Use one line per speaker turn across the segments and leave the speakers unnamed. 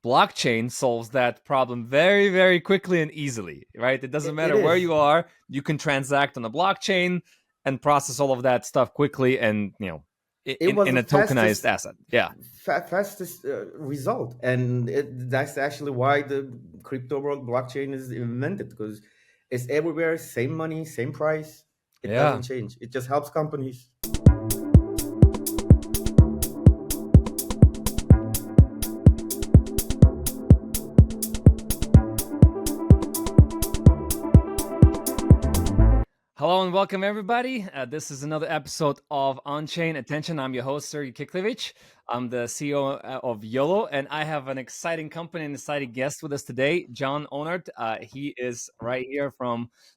blockchain solves that problem very, very quickly and easily, right? It doesn't
It
matter where
is.
you are, you can transact on the blockchain and process all of that stuff quickly and,
It was
in
the
a tokenized
fastest
asset. Yeah.
fastest result, and that's actually why the crypto world blockchain is invented, because it's everywhere, same money, same price. It
Yeah.
doesn't change. It just helps companies.
Hello and welcome, everybody. This is another episode of On-Chain Attention. I'm your host, Sergey Kiklevich. I'm the CEO of YOLO, and I have an exciting company and exciting guest with us today, Jon Onart. He is right here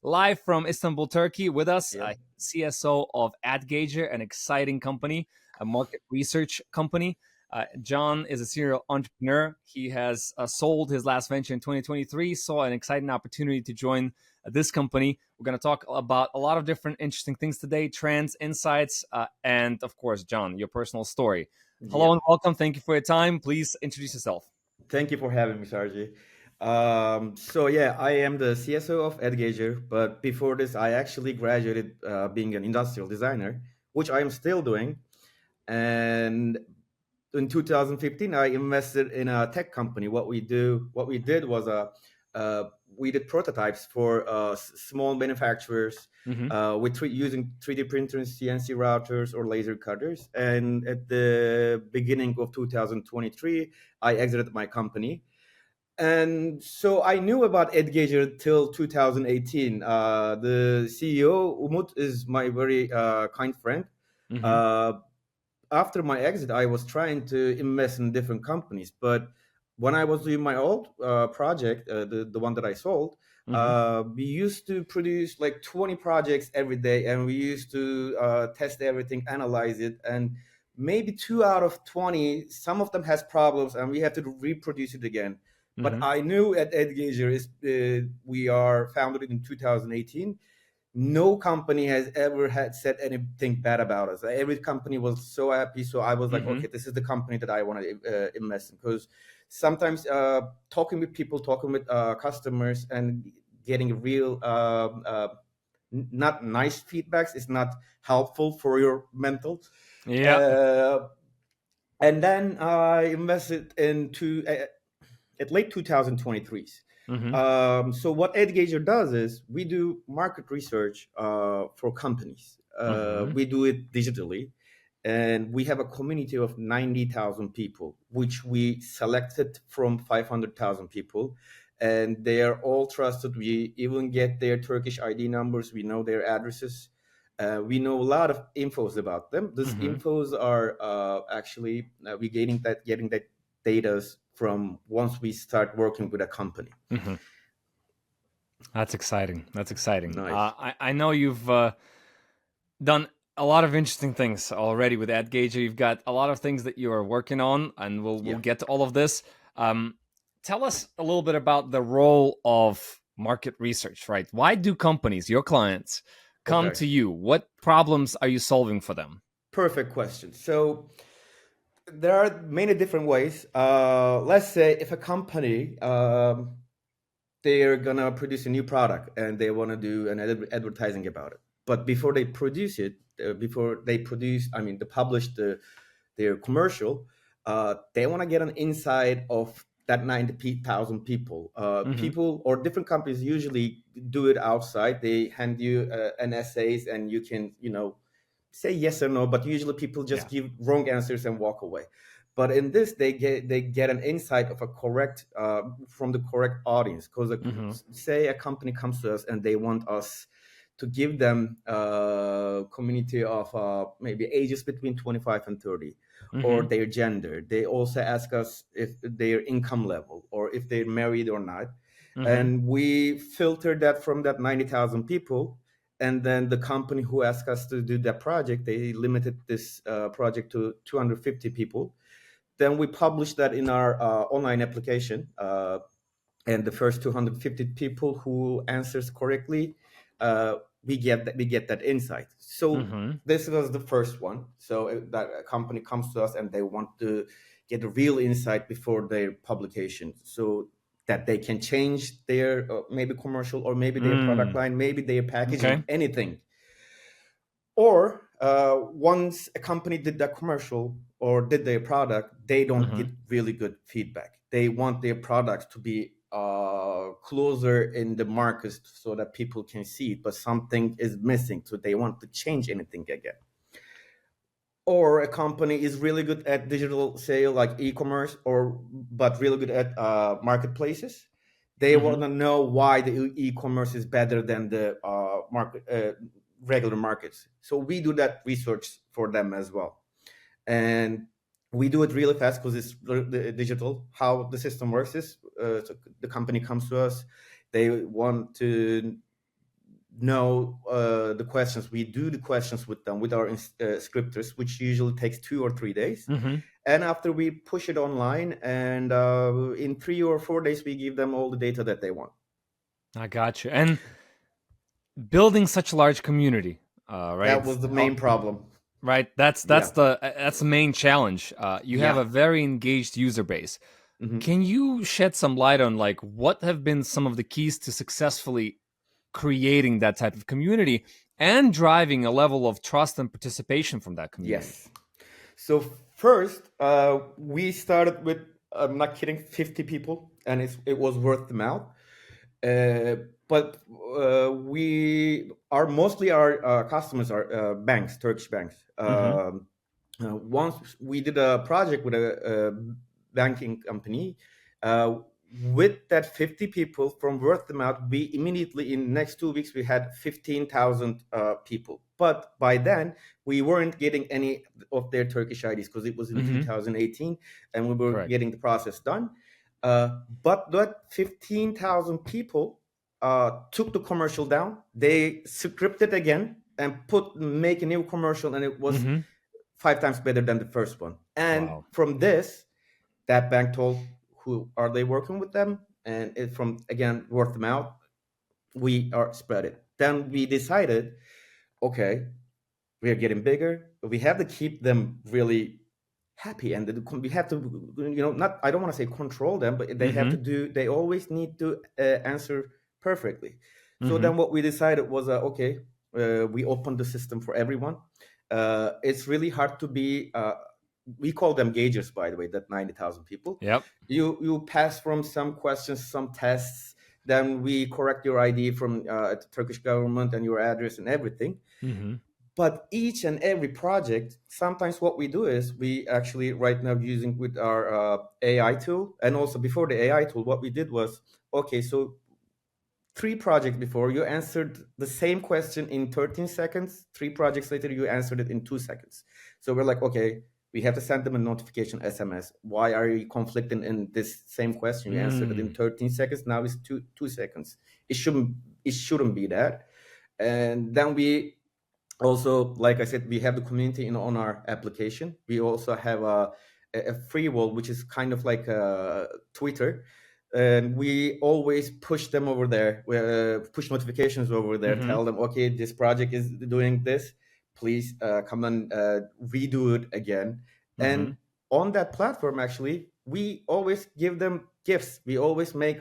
live from Istanbul, Turkey, with us.
Yeah.
CSO of Adgager, an exciting company, a market research company. Jon is a serial entrepreneur. He has sold his last venture in 2023, saw an exciting opportunity to join this company. We're going to talk about a lot of different interesting things today, trends, insights, and of course, Jon, your personal story. Hello
Yeah.
and welcome. Thank you for your time. Please introduce yourself.
Thank you for having me, Sergey. So yeah, I am the CSO of Adgager, but before this, I actually graduated being an industrial designer, which I am still doing. And in 2015, I invested in a tech company. What we did was we did prototypes for small manufacturers
Mm-hmm.
using 3D printers, CNC routers, or laser cutters. And at the beginning of 2023, I exited my company. And so I knew about Adgager till 2018. The CEO, Umut, is my very kind friend.
Mm-hmm.
Uh, After my exit, I was trying to invest in different companies. But when I was doing my old project, the one that I sold,
Mm-hmm.
we used to produce like 20 projects every day, and we used to test everything, analyze it, and maybe 2 out of 20, some of them has problems, and we have to reproduce it again. But
Mm-hmm.
I knew at Adgager we are founded in 2018. No company has ever had said anything bad about us. Every company was so happy. So I was like,
Mm-hmm.
okay, this is the company that I want to invest in. Because sometimes talking with people, talking with customers, and getting real, not nice feedbacks is not helpful for your mental.
Yeah.
Uh, and then I invested into at late 2023s.
Mm-hmm.
So what Adgager does is we do market research for companies.
Mm-hmm.
We do it digitally, and we have a community of 90,000 people, which we selected from 500,000 people, and they are all trusted. We even get their Turkish ID numbers. We know their addresses. We know a lot of infos about them. These
Mm-hmm.
infos are actually we getting that data from once we start working with a company.
Mm-hmm. That's exciting. That's exciting.
Nice.
I know you've done a lot of interesting things already with AdGager. You've got a lot of things that you are working on, and we'll
Yeah.
get to all of this. Tell us a little bit about the role of market research, right? Why do companies, your clients, come
Okay.
to you? What problems are you solving for them?
Perfect question. So there are many different ways. Let's say if a company they're gonna produce a new product and they want to do an advertising about it, but before they produce it, they publish their commercial. They want to get an insight of that 90,000 people.
Mm-hmm.
People or different companies usually do it outside. They hand you an essays, and you can say yes or no. But usually people
Yeah.
just give wrong answers and walk away. But in this, they get an insight of a correct from the correct audience. Because
Mm-hmm.
say a company comes to us and they want us to give them a community of maybe ages between 25 and 30, or
Mm-hmm.
their gender. They also ask us if their income level or if they're married or not.
Mm-hmm.
And we filter that from that 90,000 people. And then the company who asked us to do that project, they limited this project to 250 people. Then we publish that in our online application. And the first 250 people who answers correctly, we get that insight. So
Mm-hmm.
this was the first one. So that a company comes to us and they want to get a real insight before their publication, so that they can change their maybe commercial or maybe their product line, maybe their packaging,
Okay.
anything. Or once a company did that commercial or did their product, they don't get really good feedback. They want their products to be closer in the market so that people can see it, but something is missing, so they want to change anything again. Or a company is really good at digital sale, like e-commerce, but really good at marketplaces. They want to know why the e-commerce is better than the regular markets. So we do that research for them as well, and we do it really fast because it's digital. How the system works is so the company comes to us. They want to know the questions. We do the questions with them, with our scripters, which usually takes 2 or 3 days. And after we push it online, and in 3 or 4 days, we give them all the data that they want.
I got you. And building such a large community, right?
That was the main problem.
Right. That's the main challenge. You have a very engaged user base. Can you shed some light on like what have been some of the keys to successfully creating that type of community and driving a level of trust and participation from that community?
Yes. So first, we started with, I'm not kidding, 50 people, and it was word of mouth. But mostly our customers are banks, Turkish banks. Once we did a project with a banking company, with that 50 people from word of mouth, we immediately in next 2 weeks we had 15,000 people. But by then we weren't getting any of their Turkish IDs because it was in 2018, and we were getting the process done. But that 15,000 people took the commercial down. They scripted again and make a new commercial, and it was 5 times better than the first one. And from this, that bank told who are they working with them, and it from again word of mouth, we are spread it. Then we decided, okay, we are getting bigger. We have to keep them really happy, and we have to, not, I don't want to say control them, but they have to do. They always need to answer perfectly. So then what we decided was, okay, we opened the system for everyone. It's really hard to be. We call them gaugers, by the way, that 90,000 people.
Yep.
You pass from some questions, some tests, then we correct your ID from the Turkish government and your address and everything. But each and every project, sometimes what we do is we actually right now using with our AI tool, and also before the AI tool, what we did was, okay, so 3 projects before you answered the same question in 13 seconds, 3 projects later you answered it in 2 seconds. So we're like, okay, we have to send them a notification SMS. Why are you conflicting in this same question? You answered it in 13 seconds. Now it's 2 seconds. It shouldn't be that. And then we also, like I said, we have the community on our application. We also have a free wall, which is kind of like a Twitter. And we always push them over there, push notifications over there, tell them, okay, this project is doing this. Please come and redo it again. And on that platform, actually, we always give them gifts. We always make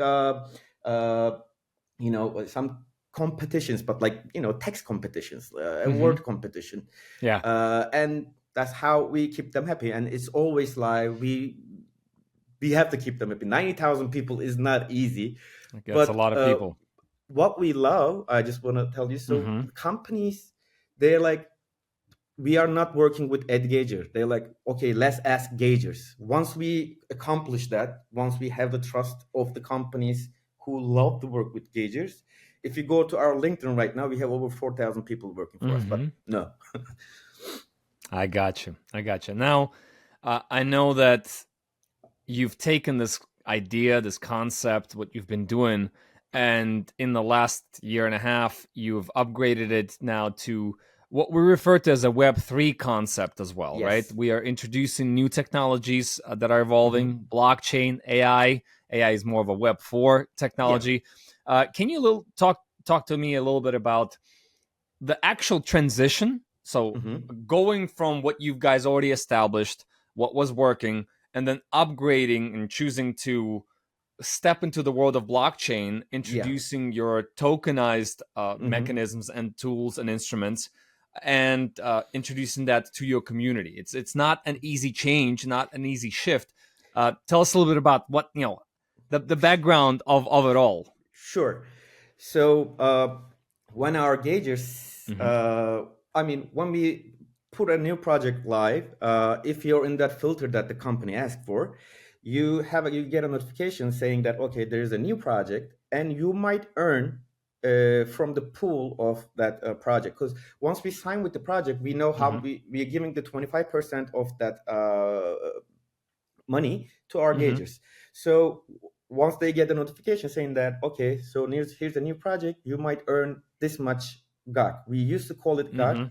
some competitions, but like text competitions, a word competition. And that's how we keep them happy. And it's always like we have to keep them happy. 90,000 people is not easy.
That's a lot of people.
What we love, I just want to tell you, so companies, they're like, we are not working with Adgager. They're like, okay, let's ask gaugers. Once we accomplish that, once we have the trust of the companies who love to work with gaugers, if you go to our LinkedIn right now, we have over 4,000 people working for us, but no.
I got you. Now, I know that you've taken this idea, this concept, what you've been doing, and in the last year and a half, you've upgraded it now to what we refer to as a Web3 concept as well, right? We are introducing new technologies that are evolving, blockchain, AI. AI is more of a Web4 technology. Can you talk to me a little bit about the actual transition? So going from what you guys already established, what was working, and then upgrading and choosing to step into the world of blockchain,
Yeah.
introducing your tokenized
Hmm.
mechanisms and tools and instruments, and introducing that to your community. It's not an easy change, not an easy shift. Tell us a little bit about what the background of it all.
Sure. So when our gaugers,
Mm-hmm.
I mean, when we put a new project live, if you're in that filter that the company asked for, you get a notification saying that okay, there is a new project, and you might earn from the pool of that project. Because once we sign with the project, we know how
Mm-hmm.
we are giving the 25% of that money to our
Mm-hmm.
gaugers. So once they get the notification saying that, okay, so here's a new project, you might earn this much gag. We used to call it gag,
Mm-hmm.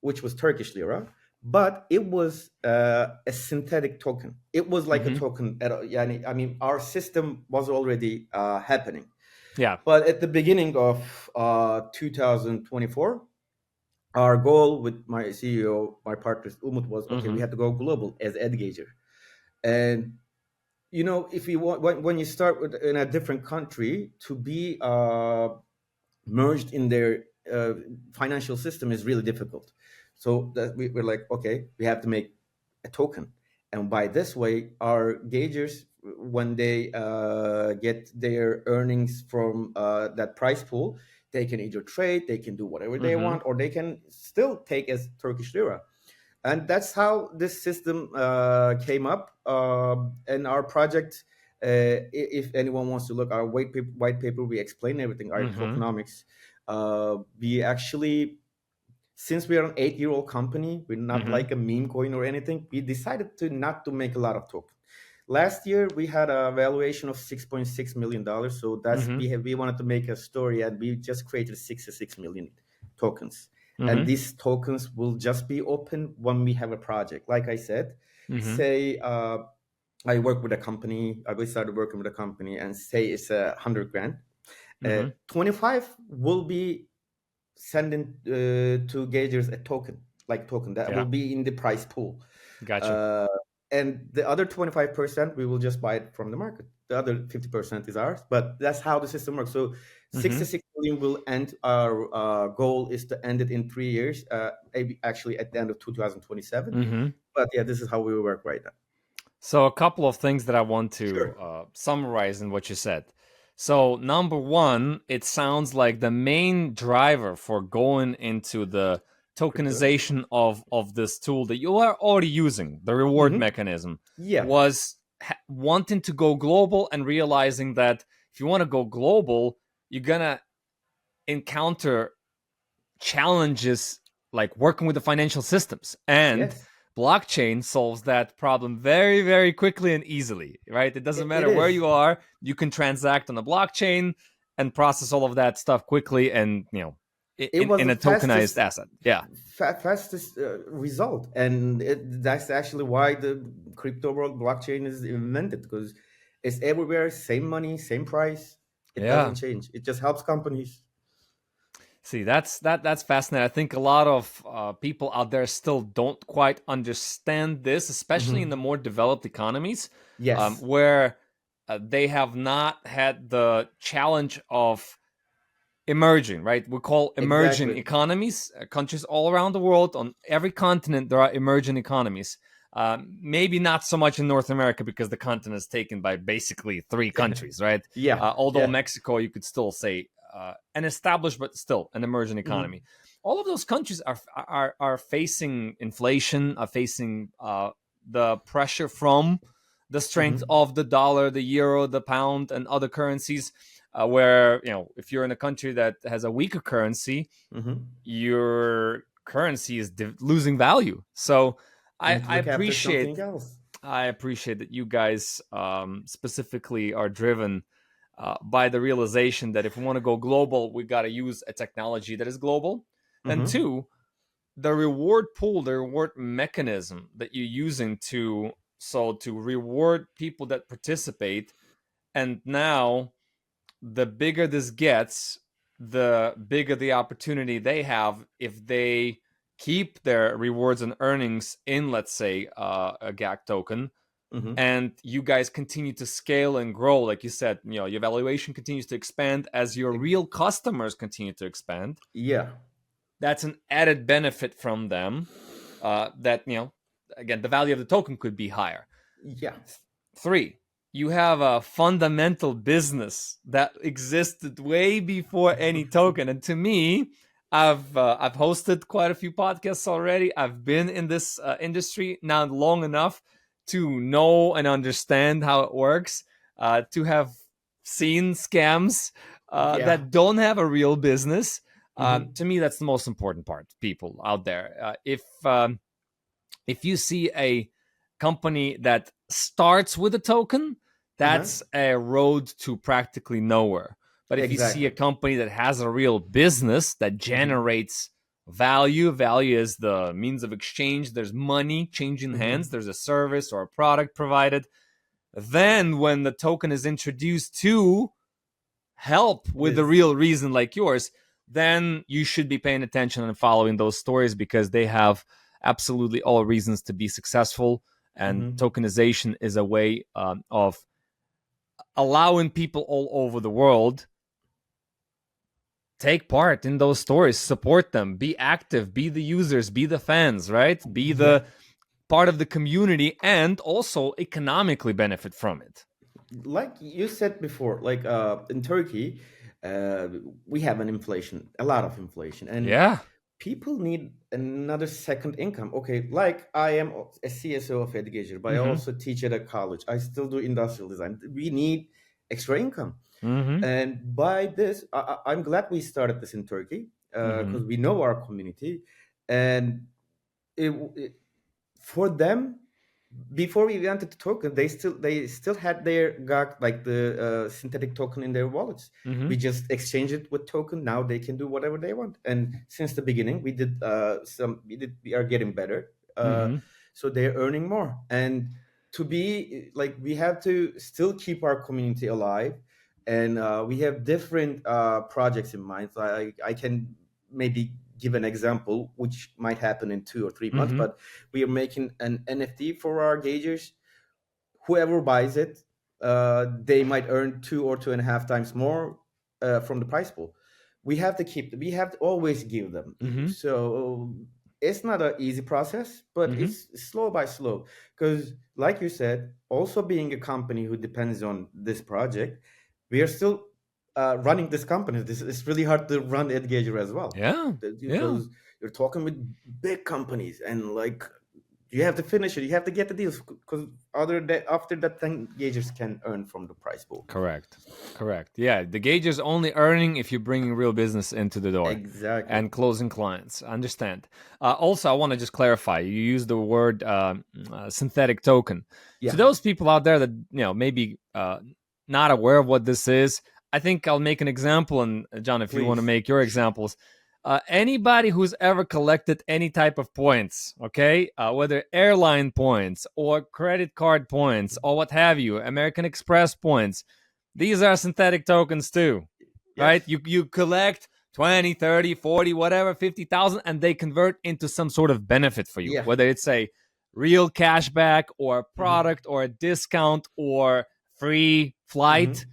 which was Turkish lira, but it was a synthetic token. It was like a
Mm-hmm.
token. I mean, our system was already happening.
Yeah.
But at the beginning of 2024, our goal with my CEO, my partners, Umut, was okay, we
Mm-hmm.
had to go global as Adgager. And if you want when you start in a different country to be merged in their financial system is really difficult. So that we're like, okay, we have to make a token, and by this way, our gaugers, when they get their earnings from that price pool, they can either trade, they can do whatever they
Mm-hmm.
want, or they can still take as Turkish lira. And that's how this system came up. And our project, if anyone wants to look our white paper, we explain everything, our
Mm-hmm.
tokenomics. We actually, since we are an 8-year-old company, we're not
Mm-hmm.
like a meme coin or anything. We decided to not to make a lot of tokens. Last year we had a valuation of $6.6 million. So
Mm-hmm.
we wanted to make a story, and we just created 66 million tokens. And
Mm-hmm.
these tokens will just be open when we have a project. Like I said,
Mm-hmm.
say I work with a company. I will start working with a company, and say it's 100 grand.
Mm-hmm.
25 will be sending to gaugers a token, like token that will
Yeah.
be in the price pool.
Gotcha.
Uh, and the other 25%, we will just buy it from the market. The other 50% is ours, but that's how the system works. So
Mm-hmm.
66 million will end. Our goal is to end it in 3 years, actually at the end of 2027.
Mm-hmm.
But yeah, this is how we work right now.
So, a couple of things that I want to
Sure.
summarize in what you said. So, number one, it sounds like the main driver for going into the
Crypto.
tokenization of this tool that you are already using, the reward
Hmm.
mechanism,
Yeah,
was wanting to go global and realizing that if you want to go global, you're gonna encounter challenges like working with the financial systems, and
yes,
blockchain solves that problem very, very quickly and easily, right? It doesn't
it
matter where
is.
you are, you can transact on the blockchain and process all of that stuff quickly, and
It was
in
the
a tokenized
fastest
asset. Yeah.
fastest result, and that's actually why the crypto world blockchain is invented, because it's everywhere, same money, same price. It
Yeah.
doesn't change. It just helps companies.
See, that's fascinating. I think a lot of people out there still don't quite understand this, especially in the
Hmm.
more developed economies,
Yes,
where they have not had the challenge of emerging, right? We call emerging
exactly.
economies, countries all around the world. On every continent, there are emerging economies. Maybe not so much in North America because the continent is taken by basically three countries, right?
Yeah,
Although
yeah.
Mexico, you could still say an established but still an emerging
Hmm.
economy. All of those countries are facing inflation, are facing the pressure from the strength
Hmm.
of the dollar, the euro, the pound, and other currencies. Where if you're in a country that has a weaker currency,
Hmm.
your currency is losing value. So
You
I,
need to
I
look after
appreciate
something else.
I appreciate that you guys specifically are driven by the realization that if we want to go global, we got to use a technology that is global. And
Hmm.
two, the reward pool, the reward mechanism that you're using to reward people that participate. And now the bigger this gets, the bigger the opportunity they have if they keep their rewards and earnings in, let's say, a GAC token, and you guys continue to scale and grow, like you said, your valuation continues to expand as your real customers continue to expand.
Yeah.
That's an added benefit from them, that, again, the value of the token could be higher.
Yeah.
3, you have a fundamental business that existed way before any token. And to me, I've hosted quite a few podcasts already. I've been in this industry now long enough to know and understand how it works, to have seen scams
Yeah.
that don't have a real business. To me, that's the most important part, people out there. If you see a company that starts with a token, that's a road to practically nowhere. But if you see a company that has a real business that generates value is the means of exchange, there's money changing hands, there's a service or a product provided, then when the token is introduced to help with a real reason like yours, then you should be paying attention and following those stories, because they have absolutely all reasons to be successful. And tokenization is a way of allowing people all over the world take part in those stories, support them, be active, be the users, be the fans, right? Be the part of the community, and also economically benefit from it.
Like you said before, like in Turkey, we have a lot of inflation, and people need another second income. Okay, like I am a CSO of Adgager, but I also teach at a college. I still do industrial design. We need extra income. And by this, I'm glad we started this in Turkey, because we know our community, and for them, before we went to token, they still had their GAC, like the synthetic token, in their wallets. We just exchange it with token. Now they can do whatever they want. And since the beginning, we are getting better. So they're earning more. And to be like, we have to still keep our community alive. And we have different projects in mind. So I can maybe give an example, which might happen in 2 or 3 months, but we are making an NFT for our gaugers. Whoever buys it, they might earn 2 or 2.5 times more from the price pool. We have to always give them. So it's not an easy process, but it's slow by slow. Because like you said, also being a company who depends on this project, we are still running this company. It's really hard to run Adgager as well. Because you're talking with big companies, and like you have to finish it. You have to get the deals, because after that, then gaugers can earn from the price pool.
Correct. Yeah, the gauger's only earning if you're bringing real business into the door.
Exactly.
And closing clients. Understand. Also, I want to just clarify. You use the word synthetic token. To those people out there that maybe not aware of what this is, I think I'll make an example, and John, if you want to make your examples. Anybody who's ever collected any type of points, okay, whether airline points or credit card points or what have you, American Express points, these are synthetic tokens too, right? You collect 20, 30, 40, whatever, 50,000, and they convert into some sort of benefit for you, whether it's a real cashback or a product or a discount or free flight.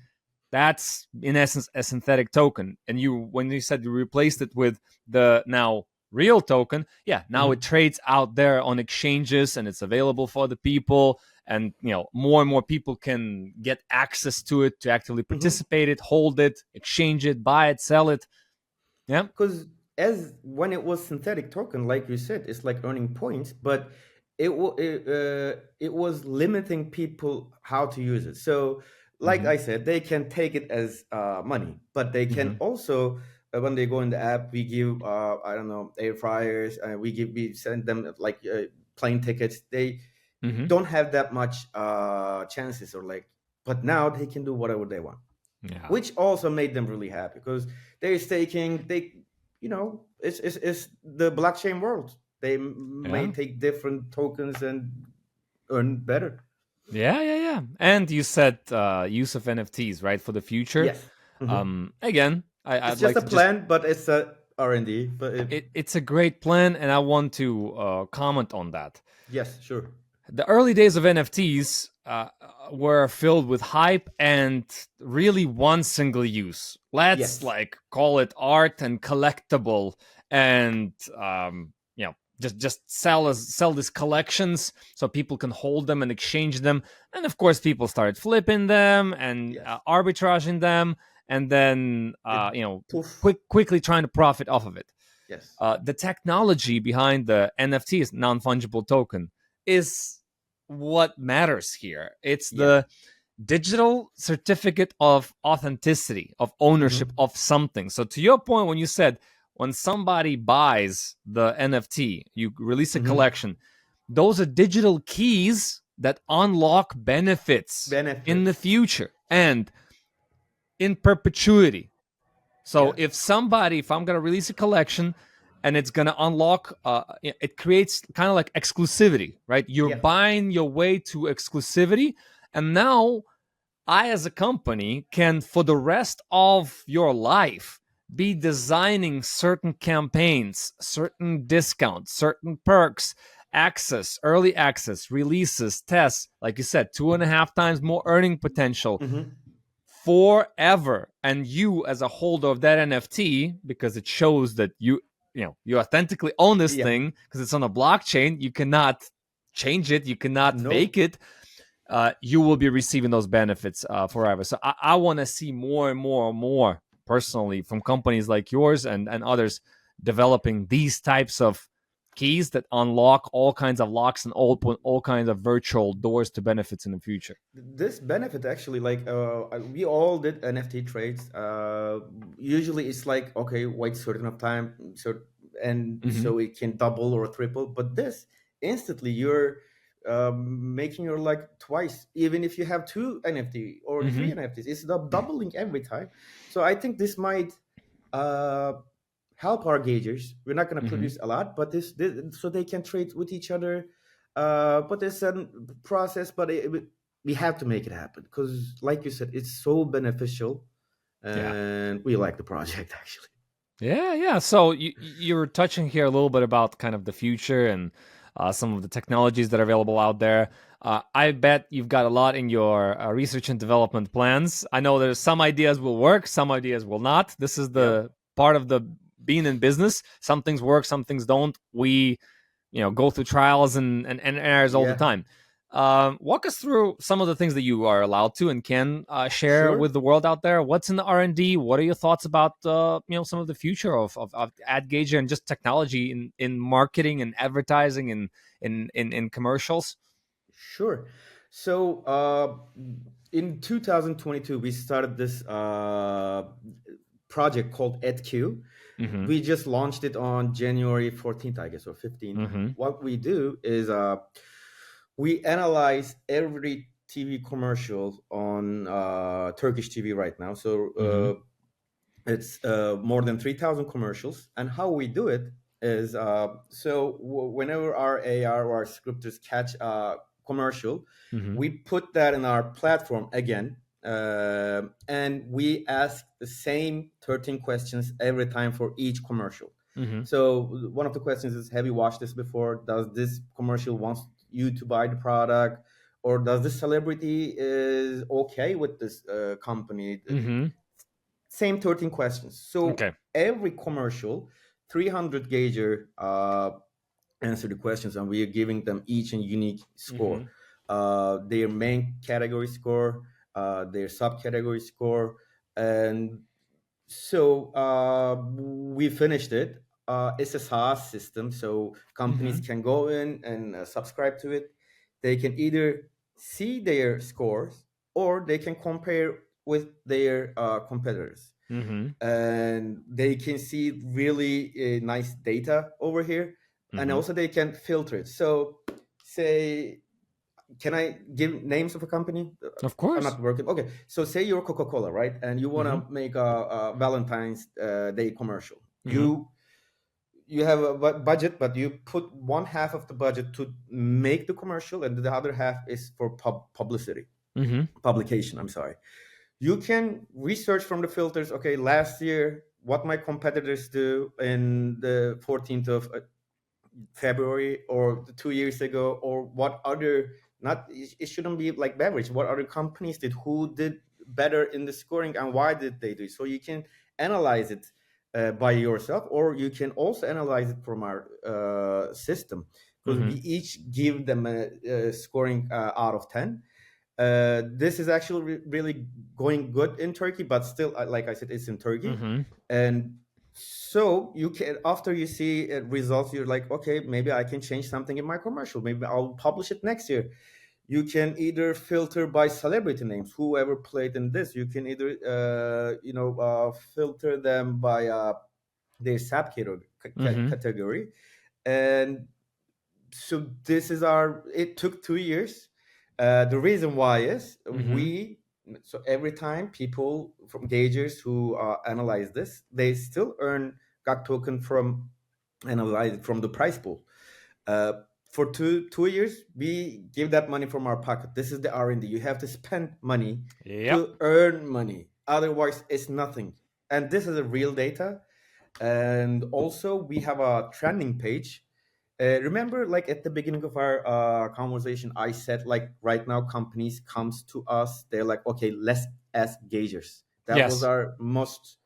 That's in essence a synthetic token. And when you said you replaced it with the now real token, now it trades out there on exchanges and it's available for the people. And more and more people can get access to it, to actively participate it, hold it, exchange it, buy it, sell it. Yeah.
Because when it was synthetic token, like you said, it's like earning points, but it was limiting people how to use it. So like I said, they can take it as money, but they can also, when they go in the app, we give I don't know, air fryers, we send them like plane tickets. They don't have that much chances, or like, but now they can do whatever they want, which also made them really happy, because they're staking. It's the blockchain world. They may take different tokens and earn better.
Yeah. And you said use of NFTs, right, for the future.
Yes.
Again,
it's just a plan, but it's a R&D. But
it's a great plan, and I want to comment on that.
Yes, sure.
The early days of NFTs were filled with hype and really one single use. Let's
Yes.
like call it art and collectible, and just sell these collections so people can hold them and exchange them. And of course, people started flipping them and
Yes.
arbitraging them, and then
It poof.
quickly trying to profit off of it.
Yes.
The technology behind the NFTs, non-fungible token, is what matters here. It's
Yeah.
the digital certificate of authenticity, of ownership
Mm-hmm.
of something. So to your point, when you said when somebody buys the NFT, you release a
Mm-hmm.
collection, those are digital keys that unlock benefits in the
Benefits.
future and in perpetuity. So
Yeah.
if I'm going to release a collection and it's going to unlock, it creates kind of like exclusivity, right? You're
Yeah.
buying your way to exclusivity. And now I, as a company, can, for the rest of your life, be designing certain campaigns, certain discounts, certain perks, access, early access, releases, tests, like you said, 2.5 times more earning potential
Mm-hmm.
forever. And you, as a holder of that NFT, because it shows that you authentically own this
Yeah.
thing because it's on a blockchain, you cannot change it, you cannot
No.
fake it. You will be receiving those benefits forever. So I want to see more and more and more personally from companies like yours and others developing these types of keys that unlock all kinds of locks and open all kinds of virtual doors to benefits in the future.
This benefit actually, like, we all did NFT trades. Usually it's like, okay, wait certain of time, so and
Mm-hmm.
so it can double or triple. But this instantly you're making your like twice, even if you have two NFT or
Mm-hmm.
three NFTs, it's doubling every time. So I think this might uh, help our gaugers. We're not going to
Mm-hmm.
produce a lot, but this so they can trade with each other. But there's a process, but we have to make it happen because, like you said, it's so beneficial,
Yeah.
and we like the project actually.
Yeah. So you were touching here a little bit about kind of the future and some of the technologies that are available out there. I bet you've got a lot in your research and development plans. I know there's some ideas will work, some ideas will not. This is
Yep.
the part of the being in business. Some things work, some things don't. We go through trials and errors all the
Yeah.
time. Walk us through some of the things that you are allowed to and can share with
Sure.
the world out there. What's in the R&D? What are your thoughts about some of the future of Adgager and just technology in marketing and advertising and in commercials?
Sure. So in 2022, we started this project called EdQ.
Mm-hmm.
We just launched it on January 14th, I guess, or 15th.
Mm-hmm.
What we do is we analyze every TV commercial on Turkish TV right now. So
Mm-hmm.
it's more than 3,000 commercials. And how we do it is whenever our AR or our scripters catch a commercial,
Mm-hmm.
we put that in our platform again. And we ask the same 13 questions every time for each commercial.
Mm-hmm.
So one of the questions is, have you watched this before? Does this commercial want you to buy the product? Or does this celebrity is okay with this company?
Mm-hmm.
Same 13 questions. So
Okay.
every commercial, 300 gauger answer the questions, and we are giving them each a unique
Mm-hmm.
score. Their main category score, their subcategory score, and so we finished it. It's a SaaS system, so companies
Mm-hmm.
can go in and subscribe to it. They can either see their scores or they can compare with their competitors,
Mm-hmm.
and they can see really nice data over here, and
Mm-hmm.
also they can filter it. So, say, can I give names of a company?
Of
I'm
course.
not working. Okay, so say you're Coca-Cola, right? And you want
Mm-hmm.
to make a Valentine's Day commercial.
Mm-hmm.
You have a budget, but you put one half of the budget to make the commercial, and the other half is for publicity,
Mm-hmm.
publication. I'm sorry. You can research from the filters. Okay, last year, what my competitors do in the 14th of February, or 2 years ago, or what other Not it shouldn't be like beverage. What other companies did? Who did better in the scoring, and why did they do it? So you can analyze it by yourself, or you can also analyze it from our system, because we
Mm-hmm.
each give them a scoring out of 10. This is actually really going good in Turkey, but still, like I said, it's in Turkey.
Mm-hmm.
And so you can, after you see results, you're like, okay, maybe I can change something in my commercial. Maybe I'll publish it next year. You can either filter by celebrity names, whoever played in this. You can either, filter them by their
Mm-hmm.
category. And so this is our, it took 2 years. The reason why is
Mm-hmm.
so every time people from gaugers who analyze this, they still earn GAC token from analyze from the price pool. uh, for 2 years we give that money from our pocket. This is the R&D. You have to spend money
Yep.
to earn money, otherwise it's nothing. And this is a real data. And also we have a trending page. Remember, like at the beginning of our conversation, I said like right now companies comes to us, they're like, okay, let's ask gaugers. That was
Yes.
our most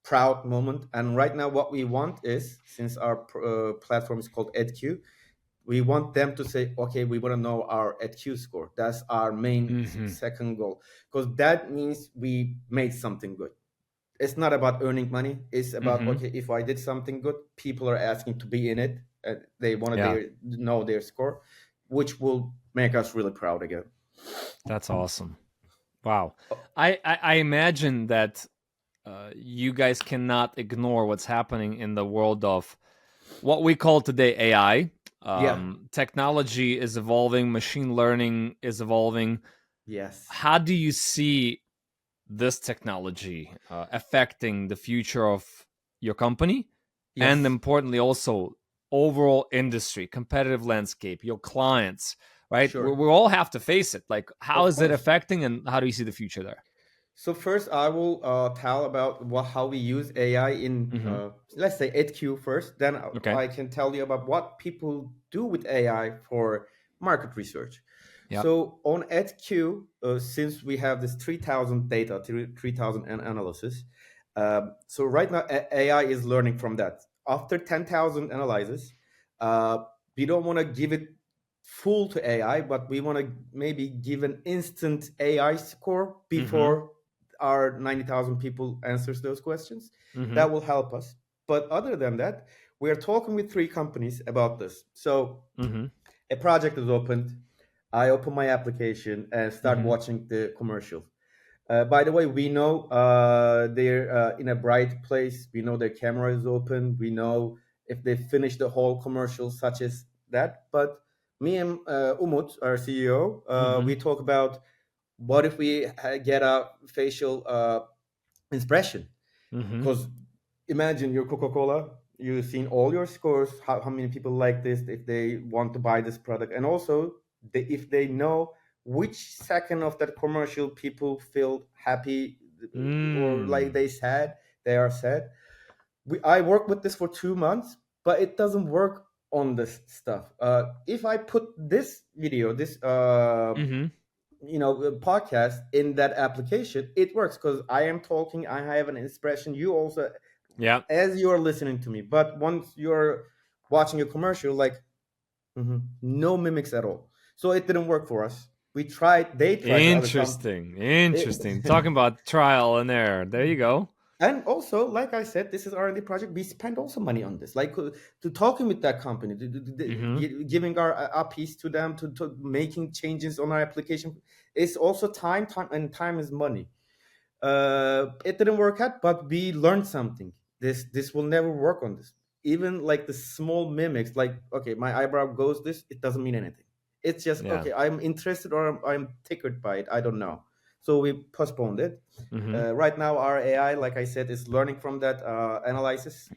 proud moment. And right now what we want is, since our platform is called EdQ, we want them to say, okay, we want to know our EdQ score. That's our main
Mm-hmm.
second goal, because that means we made something good. It's not about earning money. It's about,
Mm-hmm.
okay, if I did something good, people are asking to be in it, and they want to
Yeah.
know their score, which will make us really proud again.
That's awesome. Wow.
Oh,
I imagine that you guys cannot ignore what's happening in the world of what we call today AI.
yeah.
Technology is evolving, machine learning is evolving.
Yes.
How do you see this technology affecting the future of your company? And
Yes.
importantly, also overall industry, competitive landscape, your clients, right?
Sure.
We all have to face it. Like, how
Of
is it
course.
affecting and how do you see the future there?
So first, I will tell about how we use AI in,
Mm-hmm.
let's say, EdQ first. Then
Okay.
I can tell you about what people do with AI for market research.
Yeah.
So on EdQ, since we have this 3,000 data, 3,000 analysis, so right now AI is learning from that. After 10,000 analyses, uh, we don't want to give it full to AI, but we want to maybe give an instant AI score
Mm-hmm.
before our 90,000 people answers those questions.
Mm-hmm.
That will help us. But other than that, we are talking with 3 companies about this. So
Mm-hmm.
a project is opened. I open my application and start
Mm-hmm.
watching the commercial. By the way, we know they're in a bright place. We know their camera is open. We know if they finish the whole commercial, such as that. But me and Umut, our CEO,
Mm-hmm.
we talk about what if we get a facial expression.
Mm-hmm.
Because imagine your Coca-Cola, you've seen all your scores, how many people like this, if they want to buy this product. And also, if they know which second of that commercial people feel happy or like
Mm.
they are sad. I worked with this for 2 months, but it doesn't work on this stuff. If I put this video, this
Mm-hmm.
podcast in that application, it works because I am talking, I have an expression, you also,
Yeah.
as you're listening to me. But once you're watching a commercial, like, no mimics at all. So it didn't work for us. They tried the other
Interesting. Interesting.
it,
Talking about trial and error. There you go.
and also, like I said, this is R&D project. We spend also money on this, like to talking with that company,
Mm-hmm.
giving our APIs to them, to making changes on our application. It's also time, and time is money. It didn't work out, but we learned something. This will never work on this. Even like the small mimics, like, okay, my eyebrow goes this, it doesn't mean anything. It's just,
Yeah.
okay, I'm interested, or I'm tickled by it, I don't know. So we postponed it.
Mm-hmm.
Right now our AI, like I said, is learning from that analysis.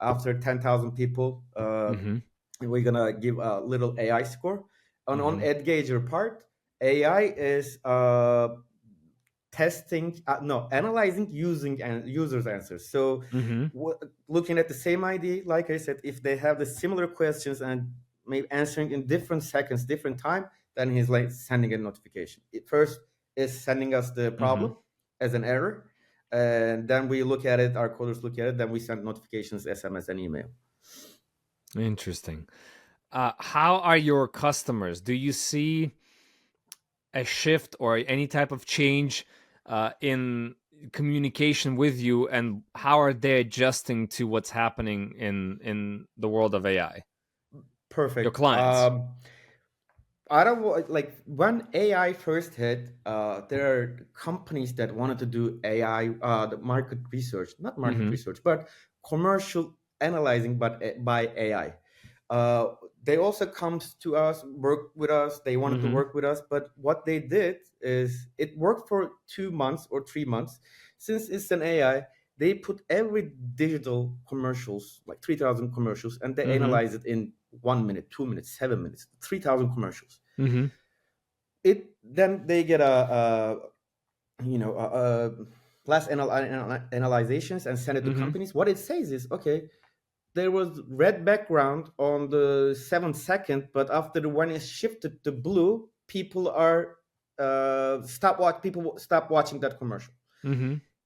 After 10,000 people,
Mm-hmm.
we're gonna give a little AI score. And on
Mm-hmm.
Adgager part, AI is testing, no, analyzing using and users answers. So
Mm-hmm.
looking at the same ID, like I said, if they have the similar questions and maybe answering in different seconds, different time, then he's like sending a notification. It first is sending us the problem as an error, and then we look at it, our coders look at it, then we send notifications, SMS, and email.
Interesting. How are your customers? Do you see a shift or any type of change in communication with you, and how are they adjusting to what's happening in the world of AI? Your
Perfect.
clients.
I don't like when AI first hit. There are companies that wanted to do AI, the market research, not market research, but commercial analyzing, but by AI. They also comes to us, work with us. They wanted to work with us, but what they did is it worked for 2 months or 3 months. Since it's an AI, they put every digital commercials, like 3,000 commercials, and they analyze it in 1 minute, 2 minutes, 7 minutes, 3,000 commercials. It then they get last analyzations and send it to companies. What it says is, okay, there was red background on the 7 second, but after the one is shifted to blue, people are people stop watching that commercial.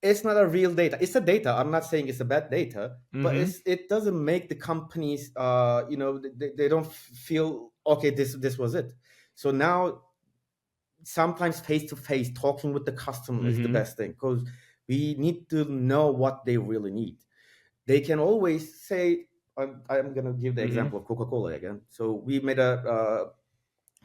It's not a real data. It's a data. I'm not saying it's a bad data, but it doesn't make the companies they don't feel okay, this was it. So now sometimes face to face talking with the customer is the best thing, because we need to know what they really need. They can always say, I'm going to give the example of Coca-Cola again. So we made a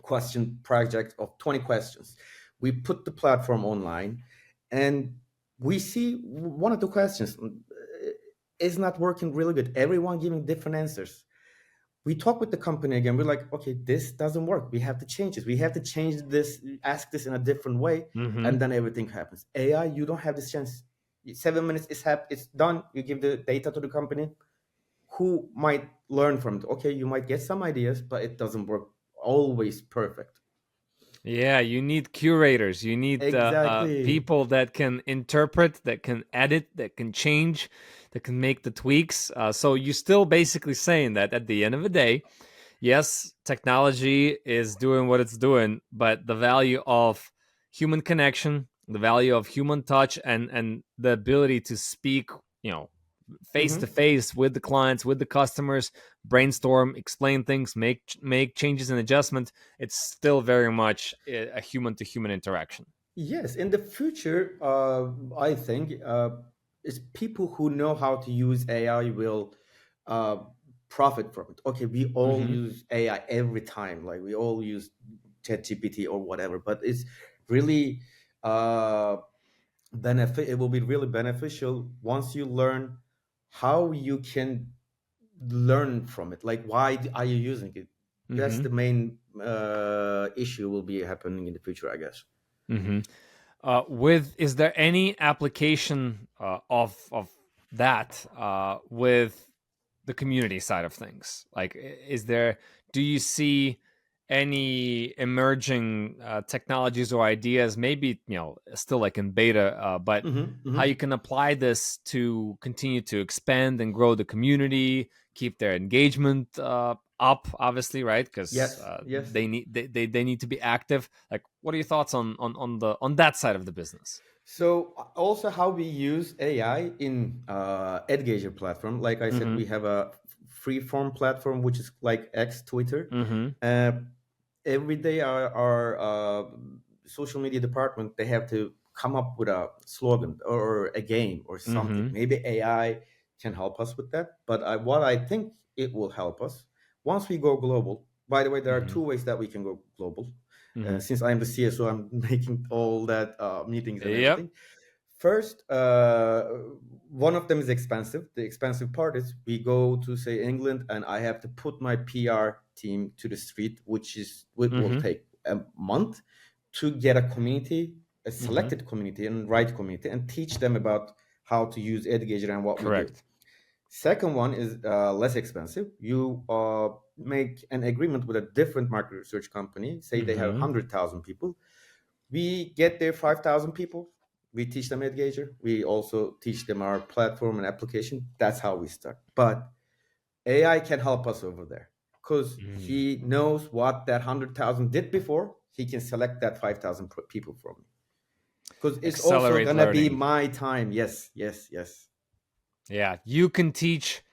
question project of 20 questions. We put the platform online, and we see one of the questions is not working really good. Everyone giving different answers. We talk with the company again. We're like, okay, this doesn't work. We have to change this. We have to change this, ask this in a different way, and then everything happens. AI, you don't have this chance. 7 minutes is it's done. You give the data to the company, who might learn from it. Okay, you might get some ideas, but it doesn't work always perfect.
Yeah, you need curators. You need
Exactly.
people that can interpret, that can edit, that can change, that can make the tweaks. So you're still basically saying that at the end of the day, yes, technology is doing what it's doing, but the value of human connection, the value of human touch, and the ability to speak, face to face with the clients, with the customers, brainstorm, explain things, make changes and adjustments. It's still very much a human to human interaction.
Yes, in the future, I think it's people who know how to use AI will uh, profit from it. Okay, we all use AI every time, like we all use ChatGPT or whatever, but it's really benefit. It will be really beneficial once you learn how you can learn from it. Like, why are you using it? That's the main issue will be happening in the future, I guess.
Is there any application of that with the community side of things? Like, do you see any emerging technologies or ideas, maybe still like in beta, but how you can apply this to continue to expand and grow the community, keep their engagement up, obviously, right? Because
Yes, yes.
they need to be active. Like, what are your thoughts on that side of the business?
So also how we use AI in Adgager platform. Like I said, we have a free form platform which is like X Twitter. Uh, every day our social media department, they have to come up with a slogan or a game or something. Maybe AI can help us with that. But what I think it will help us once we go global. By the way, there are two ways that we can go global. Since I'm the CSO, I'm making all that meetings and
Yep.
everything. First, one of them is expensive. The expensive part is we go to say England, and I have to put my PR team to the street, which will take a month to get a community, a selected community, and right community, and teach them about how to use Adgager and what we do.
Correct.
Second one is less expensive. You make an agreement with a different market research company. Say they have 100,000 people. We get their 5,000 people. We teach them Adgager. We also teach them our platform and application. That's how we start. But AI can help us over there, because
Mm.
he knows what that 100,000 did before. He can select that 5,000 people from me, because it's also
Accelerate
gonna be
learning.
my time. Yes, yes, yes,
Yeah, you can teach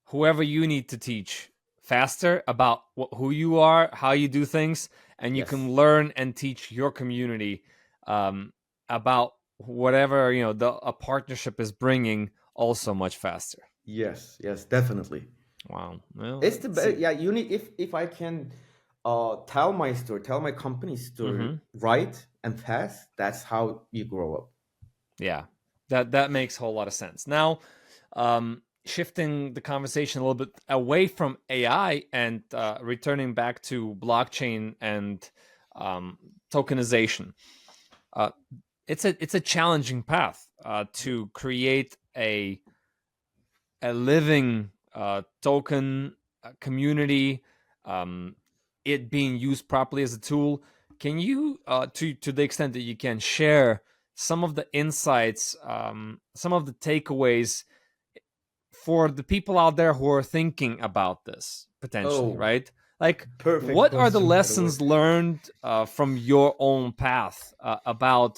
whoever you need to teach faster about who you are, how you do things, and you can
yes,
learn and teach your community um, about whatever a partnership is bringing also much faster.
yes, yes, definitely.
Wow. Well,
It's the
see.
yeah. You need, if I can tell my story, tell my company story
Hmm.
right and fast. That's how you grow up.
Yeah, that makes a whole lot of sense. Now, shifting the conversation a little bit away from AI and returning back to blockchain and tokenization. Uh, it's a challenging path to create a living token community, um, it being used properly as a tool. Can you, to the extent that you can, share some of the insights, some of the takeaways for the people out there who are thinking about this potentially,
Oh,
right? Like,
perfect
what are the
question, by the way.
lessons learned from your own path about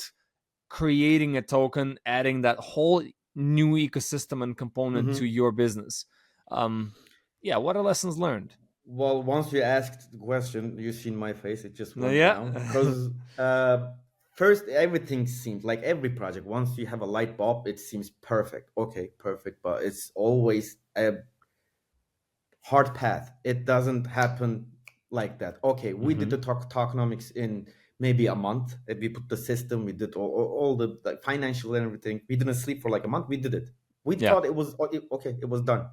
creating a token, adding that whole new ecosystem and component to
Hmm.
your business? Um, yeah, what are lessons learned?
Well, once you asked the question, you seen my face. It just went
Yeah.
down because first everything seems like every project. Once you have a light bulb, it seems perfect. Okay, perfect, but it's always a hard path. It doesn't happen like that. Okay, we did
Hmm.
the tokenomics in maybe a month. We put the system. We did all the like, financial and everything. We didn't sleep for like a month. We did it. We
Yeah.
thought it was okay. It was done.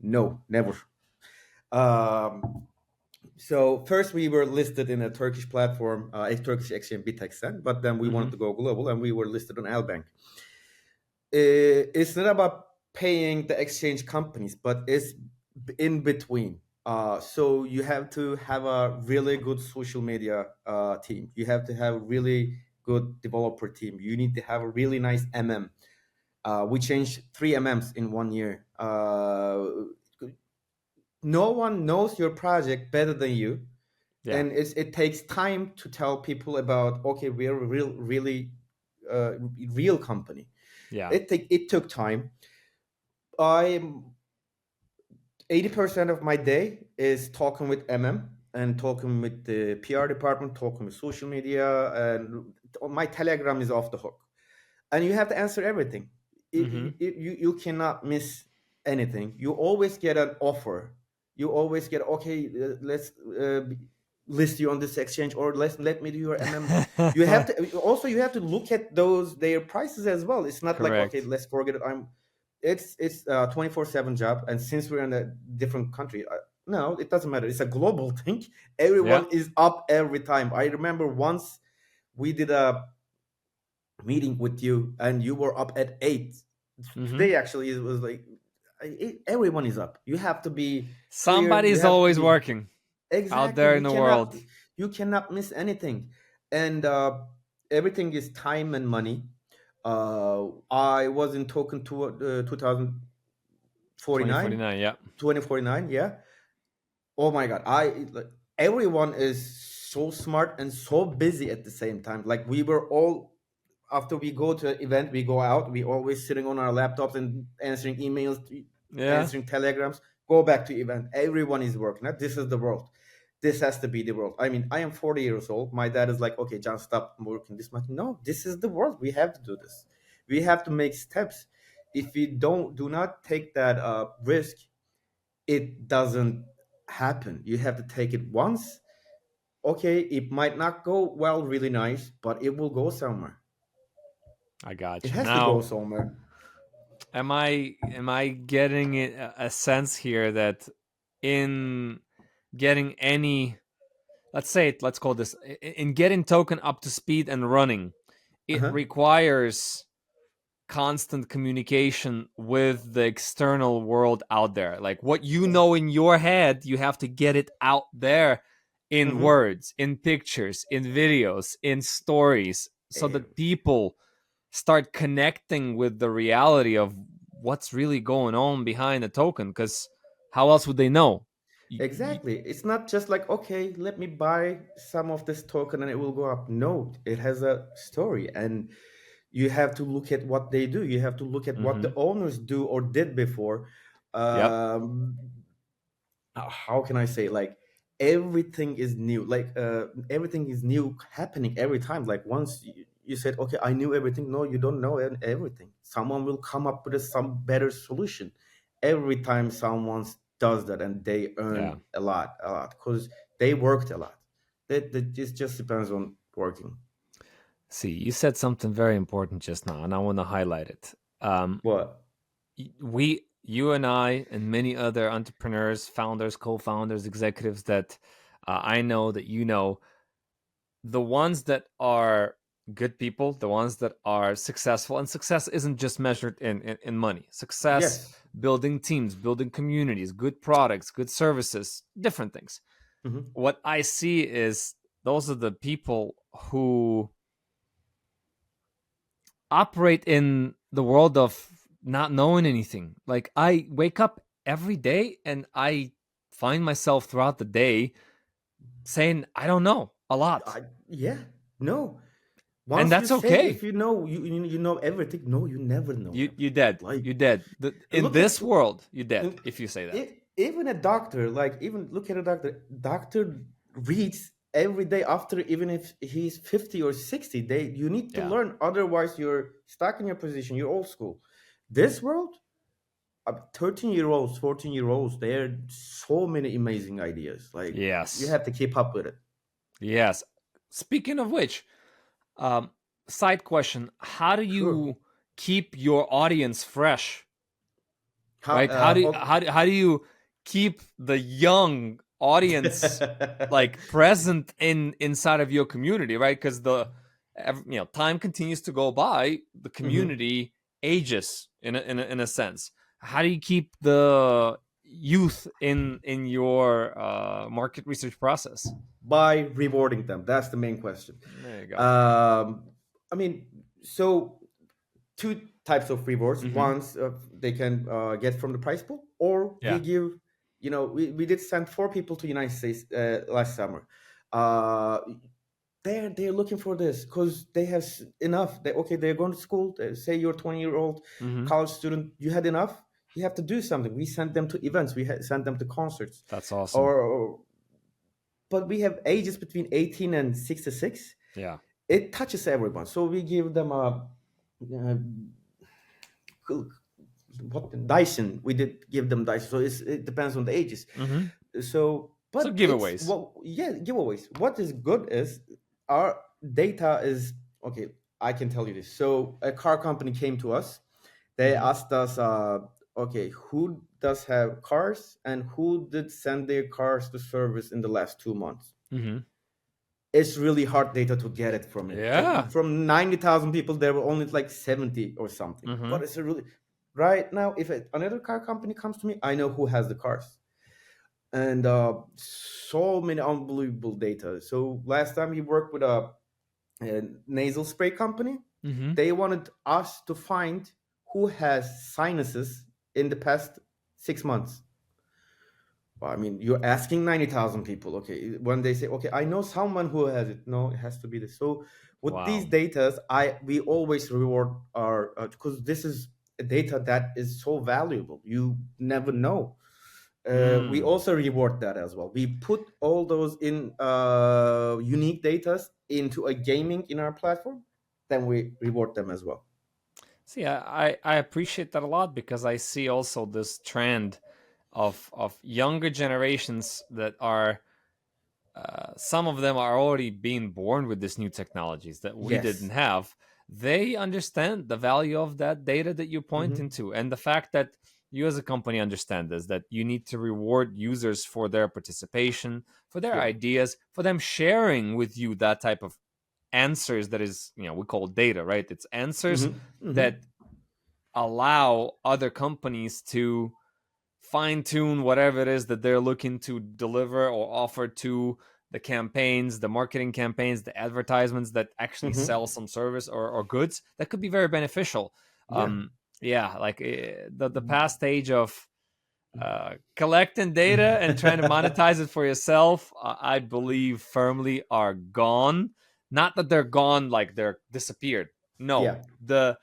No, never. Um, so first we were listed in a Turkish platform, a Turkish exchange Bitexen, but then we wanted
Hmm.
to go global and we were listed on Albank. It's not about paying the exchange companies, but it's in between. So you have to have a really good social media team. You have to have a really good developer team. You need to have a really nice MM. We changed 3 MMs in 1 year. No one knows your project better than you,
Yeah.
and it takes time to tell people about, okay, we're a really uh, real company.
Yeah.
It took time. I'm 80% of my day is talking with MM and talking with the PR department, talking with social media, and my Telegram is off the hook. And you have to answer everything.
Hmm.
You cannot miss anything. You always get an offer. You always get, okay, let's list you on this exchange, or let me do your MM. You have to also, you have to look at those their prices as well. It's not like, okay,
Correct.
let's forget it. It's a 24/7 job, and since we're in a different country, no, it doesn't matter. It's a global thing.
Yeah.
Everyone is up every time. I remember once we did a meeting with you and you were up at 8.
Hmm.
Today actually it was like everyone is up. You have to be clear. You
Somebody's
have to
always
be
working out
exactly.
there in the world.
You cannot miss anything, and everything is time and money. I was in token to 2049,
2049. Yeah.
2049. Yeah. Oh my god, I like, everyone is so smart and so busy at the same time. Like we were all, after we go to an event, we go out, we always sitting on our laptops and answering emails,
Yeah.
answering telegrams, go back to event. Everyone is working. This is the world. This has to be the world. I mean, I am 40 years old. My dad is like, okay, John, stop working this much. No, this is the world. We have to do this. We have to make steps. If we do not take that risk, it doesn't happen. You have to take it once. Okay, it might not go well, really nice, but it will go somewhere.
I
It
got you.
has to go
Now,
somewhere.
am I getting a sense here that in getting any, let's call this, in getting token up to speed and running, it
Uh-huh.
requires constant communication with the external world out there. Like what you know in your head, you have to get it out there in
Mm-hmm.
words, in pictures, in videos, in stories, so
Eh,
that people start connecting with the reality of what's really going on behind the token. Because how else would they know?
Exactly. It's not just like, okay, let me buy some of this token and it will go up. No, it has a story. And you have to look at what they do. You have to look at what
Mm-hmm.
the owners do or did before.
Yep.
Um, how can I say, like, everything is new. Like, everything is new happening every time. Like, once you said, okay, I knew everything. No, you don't know everything. Someone will come up with some better solution every time someone does that, and they
Yeah.
earn a lot, because they worked a lot. That just depends on working.
See, you said something very important just now, and I want to highlight it.
What?
You and I, and many other entrepreneurs, founders, co-founders, executives that I know that you know, the ones that are good people, the ones that are successful, and success isn't just measured in money. Success,
Yes.
building teams, building communities, good products, good services, different things.
Hmm.
What I see is those are the people who operate in the world of not knowing anything. Like I wake up every day and I find myself throughout the day saying, I don't know a lot.
Yeah. No.
And
Once you
that's
say, if
okay.
you know, you know everything. No, you never know
You
everything.
dead.
Like,
You dead. In
look at
this world, you dead
in-
if you say that.
even a doctor. Like, even look at a doctor. Doctor reads every day after, even if he's 50 or 60. You need to
Yeah.
learn. Otherwise, you're stuck in your position. You're old school. This world, 13-year-olds, 14-year-olds. There are so many amazing ideas. Like, you
Yes.
have to keep up with it.
Yes. Speaking of which, um, side question: how do
Sure.
you keep your audience fresh?
How?
Right? How do you,
Oh.
how do you keep the young audience like present inside of your community? Right? Because time continues to go by, the
Mhm.
community ages in a sense. How do you keep the youth in your market research process?
By rewarding them. That's the main question.
There you go.
Um, I mean, so two types of rewards.
Mm-hmm.
One's they can get from the prize pool, or we
Yeah.
give. We did send 4 people to United States last summer. Uh, they're looking for this because they have enough. Okay, they're going to school. Say you're a 20-year-old
Mm-hmm.
college student. You had enough. You have to do something. We sent them to events. Sent them to concerts,
That's awesome.
or but we have ages between 18 and 66.
Yeah.
It touches everyone, so we give them uh what Dyson. We did give them Dyson, so it depends on the ages.
Mm-hmm.
So,
So
but it's
giveaways.
what, yeah, giveaways. What is good is our data is okay. I can tell you this. So a car company came to us. They
Mm-hmm.
asked us, okay, who does have cars and who did send their cars to service in the last 2 months?
Mm-hmm.
It's really hard data to get it from it.
Yeah.
From 90,000 people, there were only like 70 or something.
Mm-hmm.
But it's a really right now. If another car company comes to me, I know who has the cars, and so many unbelievable data. So last time we worked with a nasal spray company.
Mm-hmm.
They wanted us to find who has sinuses in the past 6 months. Well, I mean, you're asking 90,000 people. Okay, when they say, okay, I know someone who has it. No, it has to be this. So with these
Wow.
data, we always reward our because this is a data that is so valuable. You never know. We
Mm.
also reward that as well. We put all those in unique data into a gaming in our platform. Then we reward them as well.
See, I appreciate that a lot because I see also this trend of younger generations that are some of them are already being born with these new technologies that we didn't
Yes.
have. They understand the value of that data that you're
Hmm.
pointing to, and the fact that you as a company understand this, that you need to reward users for their participation, for their
Yeah.
ideas, for them sharing with you that type of answers that is, we call data, right? It's answers
Hmm. Hmm.
that allow other companies to fine tune whatever it is that they're looking to deliver or offer to the campaigns, the marketing campaigns, the advertisements that actually
Hmm.
sell some service or goods that could be very beneficial.
Yeah.
Yeah, like the past age of Collecting data and trying to monetize it for yourself, I believe firmly are gone. Not that they're gone like they're disappeared. No,
Yeah.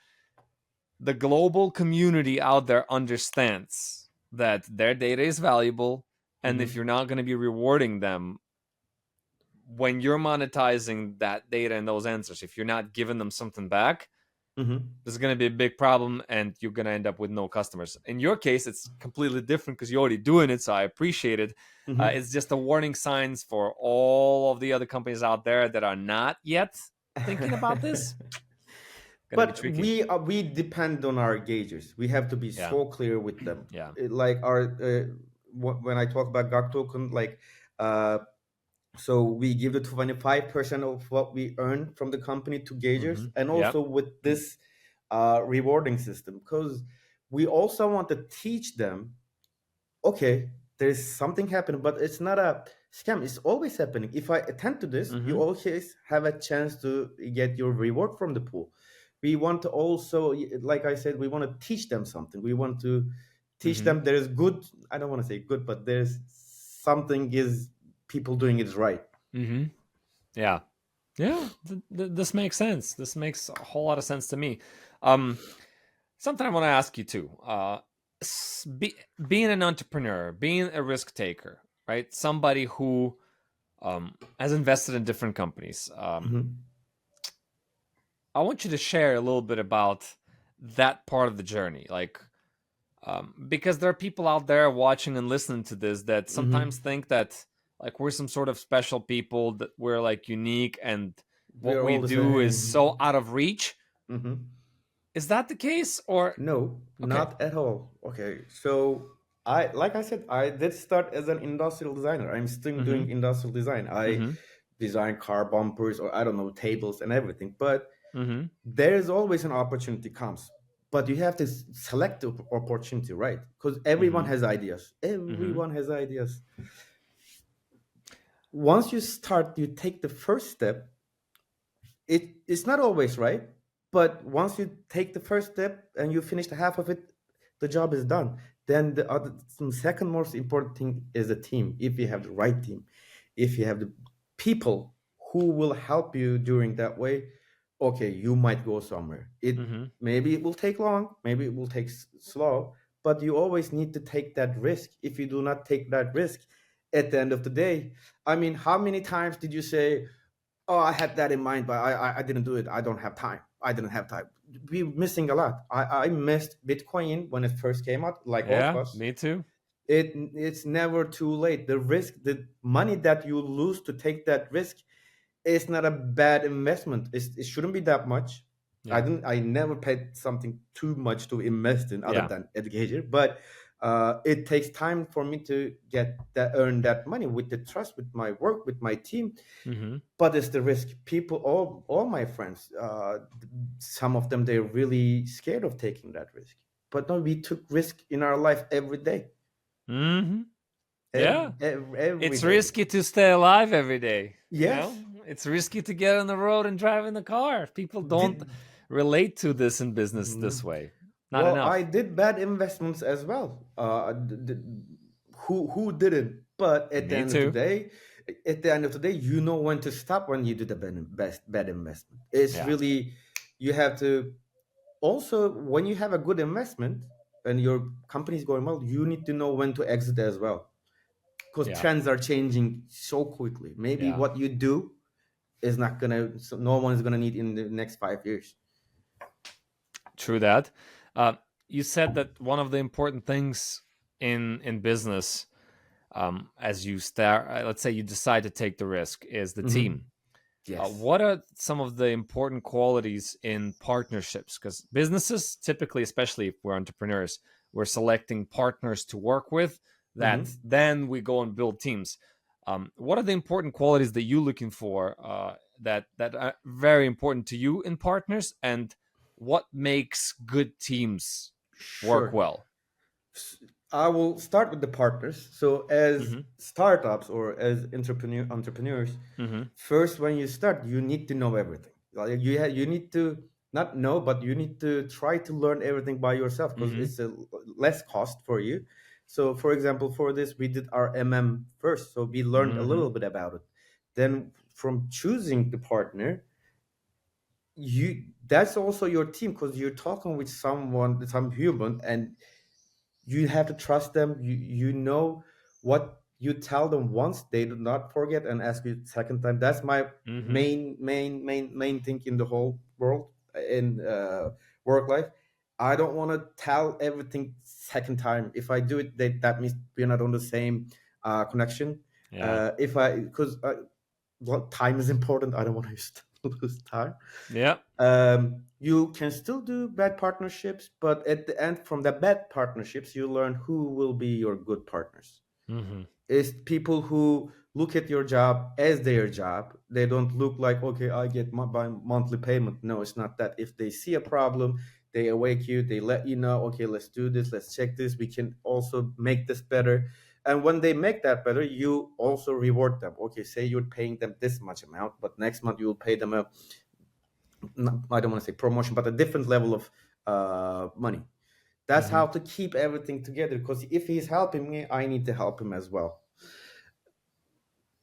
the global community out there understands that their data is valuable, and if
Mm-hmm.
you're not going to be rewarding them when you're monetizing that data and those answers, if you're not giving them something back,
Mm-hmm.
there's going to be a big problem and you're going to end up with no customers. In your case, it's completely different because you're already doing it, so I appreciate it.
Mm-hmm.
It's just a warning signs for all of the other companies out there that are not yet thinking about this. Going to be
But
tricky.
we depend on our gauges. We have to be
Yeah.
so clear with them.
Yeah.
Like our when I talk about GAG token, like uh, so we give the 25% of what we earn from the company to gaugers, and
Yeah.
also with this rewarding system, because we also want to teach them, okay, there's something happening, but it's not a scam. It's always happening. If I attend to this, you always have a chance to get your reward from the pool. We want to also, like I said, we want to teach them something. We want to teach them there is good. I don't want to say good, but there's something is people doing it right.
Yeah. Yeah. This makes sense. This makes a whole lot of sense to me. Something I want to ask you too. Being an entrepreneur, being a risk taker, right? Somebody who has invested in different companies.
Mhm.
I want you to share a little bit about that part of the journey, like because there are people out there watching and listening to this that sometimes
Mhm.
think that like we're some sort of special people, that we're like unique and
We
what
are
we
all the
do is so
same.
out of reach.
Mhm.
Is that the case, or
No,
okay?
not at all. Okay, so I, like I said, I did start as an industrial designer. I'm still
Mm-hmm.
doing industrial design. I
Mm-hmm.
design car bumpers or I don't know tables and everything. But
Mm-hmm.
there is always an opportunity comes. But you have to select the opportunity, right? Because everyone
Mm-hmm.
has ideas.
Mm-hmm.
Everyone has ideas. Once you start, you take the first step. It's not always right, but once you take the first step and you finish the half of it, the job is done. Then the second most important thing is the team. If you have the right team, if you have the people who will help you during that way, okay, you might go somewhere. It
Mm-hmm.
maybe it will take long, maybe it will take slow, but you always need to take that risk. If you do not take that risk, at the end of the day, I mean, how many times did you say, oh, I had that in mind, but I didn't do it. I don't have time. I didn't have time. We're missing a lot. I missed Bitcoin when it first came out, like all of
Yeah,
us.
me too.
It's never too late. The risk, the money that you lose to take that risk, is not a bad investment. It shouldn't be that much.
Yeah.
I never paid something too much to invest in other
Yeah.
than education, but it takes time for me to get that, earn that money with the trust, with my work, with my team.
Mm-hmm.
But it's the risk. People, all my friends, some of them, they're really scared of taking that risk. But no, we took risk in our life every day,
Mm-hmm.
every,
Yeah.
every
It's
day.
risky to stay alive every day, you know?
Yes.
It's risky to get on the road and drive in the car. People don't
Did
relate to this in business
mm,
this way. Not
well, I
enough.
did bad investments as well. Who didn't? But at the
Me
end of the
too.
day, you know when to stop when you did a bad investment. It's
Yeah.
really, you have to also, when you have a good investment and your company is going well, you need to know when to exit as well, because
Yeah.
trends are changing so quickly. Maybe
Yeah.
what you do is not gonna, so no one is gonna need in the next 5 years.
True that. Uh, you said that one of the important things in business, as you start, let's say you decide to take the risk, is the
Hmm.
team.
Yes.
What are some of the important qualities in partnerships? Because businesses, typically, especially if we're entrepreneurs, we're selecting partners to work with. That
Hmm.
then we go and build teams. What are the important qualities that you're looking for that are very important to you in partners, and what makes good teams work
Sure.
well?
I will start with the partners. So as
Mm-hmm.
startups or as entrepreneurs,
Mm-hmm.
first when you start, you need to know everything. Like you need to not know, but you need to try to learn everything by yourself, because
Mm-hmm.
it's a less cost for you. So for example, for this we did our first, so we learned a
Mm-hmm.
little bit about it. Then from choosing the partner, you that's also your team, because you're talking with someone, some human, and you have to trust them. You know what you tell them once, they do not forget and ask you second time. That's my
Mm-hmm.
main thing in the whole world, in work life. I don't want to tell everything second time. If I do it, that means we're not on the same connection.
Yeah.
If I because well, time is important, I don't want to lose time.
Yeah.
You can still do bad partnerships, but at the end, from the bad partnerships, you learn who will be your good partners.
Mm-hmm.
It's people who look at your job as their job. They don't look like, okay, I get my monthly payment. No, it's not that. If they see a problem, they awake you, they let you know, okay, let's do this, let's check this, we can also make this better. And when they make that better, you also reward them. Okay, say you're paying them this much amount, but next month you will pay them a, I don't want to say promotion, but a different level of money. That's
Mm-hmm.
how to keep everything together. Because if he's helping me, I need to help him as well.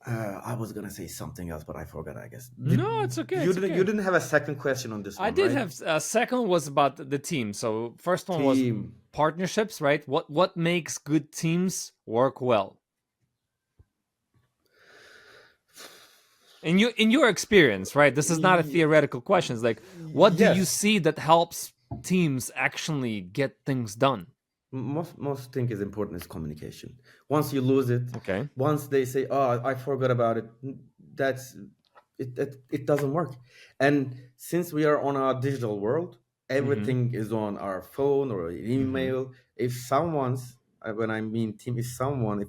I was gonna say something else, but I forgot. I guess
No, it's okay. It's
you
okay.
didn't have a second question on this
I
one,
did
right?
have second was about the team. So first one was
Team.
partnerships, right? What makes good teams work well? In your experience, right? This is not a theoretical question. It's like, what do you
Yes,
see that helps teams actually get things done?
most thing is important is communication. Once you lose it,
Okay.
once they say, "Oh, I forgot about it," that's it doesn't work. And since we are on a digital world,
Mm-hmm.
everything is on our phone or
Mm-hmm.
email. If someone's when I mean team, if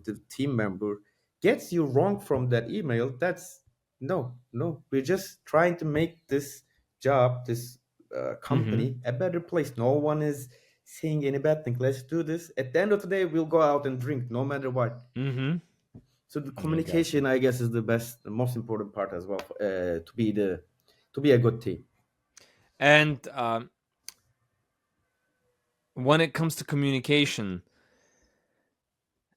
the team member gets you wrong from that email, that's no. We're just trying to make this job, this
Mm-hmm.
company, a better place. No one is saying any bad thing. Let's do this. At the end of the day, we'll go out and drink, no matter what.
Mm-hmm.
So the
I got you.
communication, I guess, is the most important part as well, to be a good team.
And when it comes to communication,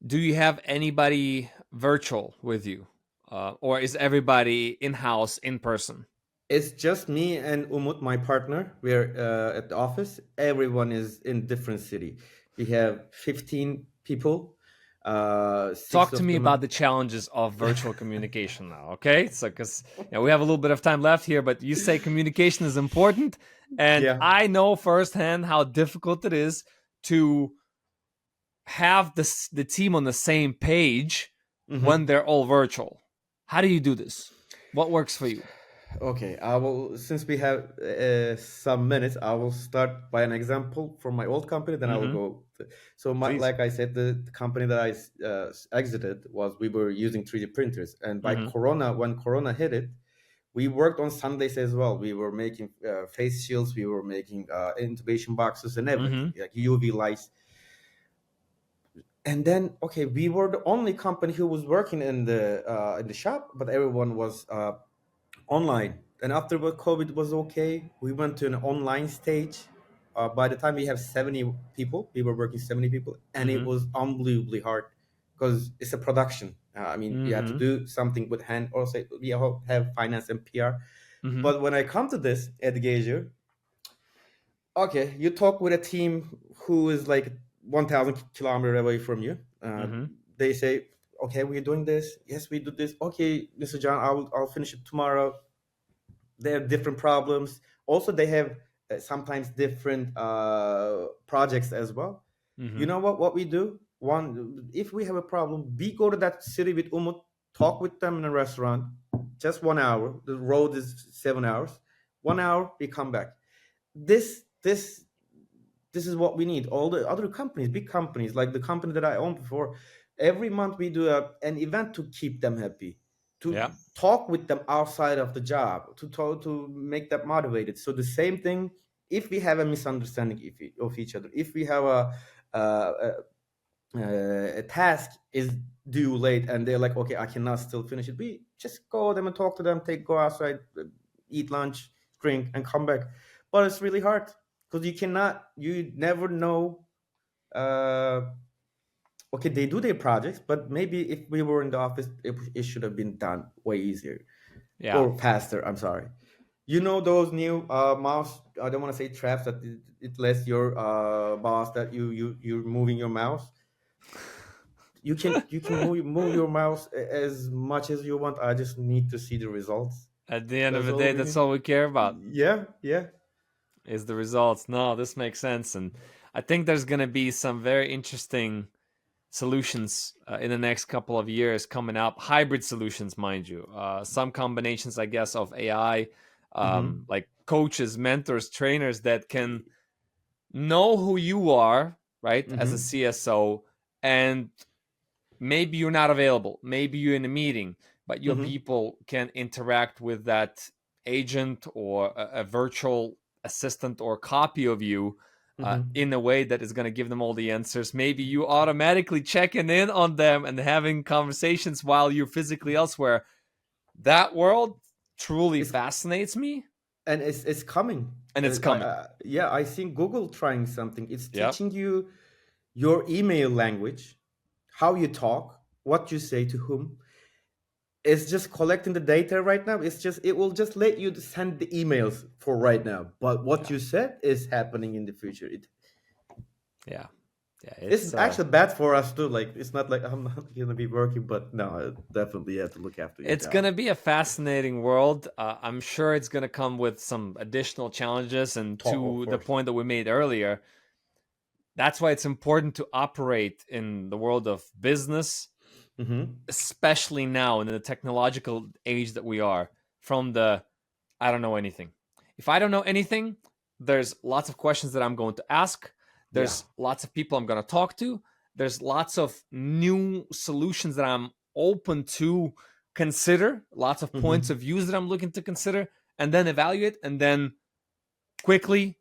do you have anybody virtual with you, or is everybody in house in person?
It's just me and Umut, my partner. We're at the office. Everyone is in different city. We have 15 people. Six
Talk to
of
me about
them.
the challenges of virtual communication now, okay? So, because we have a little bit of time left here, but you say communication is important, and
Yeah.
I know firsthand how difficult it is to have the team on the same page when
hmm
they're all virtual. How do you do this? What works for you?
Okay, I will. Since we have some minutes, I will start by an example from my old company. Then I will
Mm-hmm.
go. So,
Please.
like I said, the company that I exited was we were using 3D printers, and by
Mm-hmm.
Corona, when Corona hit it, we worked on Sundays as well. We were making face shields, we were making intubation boxes and
Mm-hmm.
everything, like UV lights. And then, okay, we were the only company who was working in the shop, but everyone was online. And after what COVID was okay, we went to an online stage. By the time we have 70 people, we were working 70 people, and it
Mm-hmm.
was unbelievably hard because it's a production. I mean, you have to
Mm-hmm.
do something with hand. Also, we all have finance and PR.
Mm-hmm.
But when I come to this at Gager, okay, you talk with a team who is like 1,000 kilometers away from you.
Mm-hmm.
They say, okay, we're doing this. Yes, we do this. Okay, Mr. John, I'll finish it tomorrow. They have different problems. Also, they have sometimes different projects as well. You
Mm-hmm.
know what we do? One, if we have a problem, we go to that city with Umut, talk with them in a restaurant, just 1 hour. The road is 7 hours. 1 hour, we come back. This is what we need. All the other companies, big companies like the company that I owned before, every month we do an event to keep them happy, to
Yeah.
talk with them outside of the job, to talk, to make them motivated. So the same thing. If we have a misunderstanding of each other, if we have a task is due late and they're like, okay, I cannot still finish it, we just go them and talk to them, go outside, eat lunch, drink, and come back. But it's really hard because you never know uh, okay, they do their projects, but maybe if we were in the office, it should have been done way easier
Yeah.
or faster. I'm sorry. You know those new mouse? I don't want to say traps that it lets your boss that you're moving your mouse. You can move your mouse as much as you want. I just need to see the results.
At the end of
That's
the
all
day,
we
that's
need.
all we care about
Yeah, yeah.
is the results. No, this makes sense. And I think there's going to be some very interesting solutions in the next couple of years coming up. Hybrid solutions, mind you. Some combinations, I guess, of AI,
Mm-hmm.
like coaches, mentors, trainers that can know who you are, right, as a
Mm-hmm.
CSO, and maybe you're not available, maybe you're in a meeting, but your
Mm-hmm.
people can interact with that agent or a virtual assistant or copy of you
Mm-hmm.
in a way that is going to give them all the answers. Maybe you automatically checking in on them and having conversations while you're physically elsewhere. That world truly
It's
fascinates me,
and it's coming.
and it's coming.
Yeah, I think Google trying something. It's
Yep.
teaching you your email language, how you talk, what you say to whom. It's just collecting the data right now. It will just let you send the emails for right now. But what
Yeah.
you said is happening in the future.
Yeah. Yeah.
It's actually bad for us too. Like it's not like I'm not gonna be working, but no, definitely you have to look after your
It's
job.
going to be a fascinating world. I'm sure it's going to come with some additional challenges. And
Talk, of
to the
course.
point that we made earlier, that's why it's important to operate in the world of business,
Mm-hmm.
especially now in the technological age that we are, from the I don't know anything. If I don't know anything, there's lots of questions that I'm going to ask.
Yeah.
There's lots of people I'm going to talk to. There's lots of new solutions that I'm open to consider, lots of points
Mm-hmm.
of views that I'm looking to consider, and then evaluate, and then quickly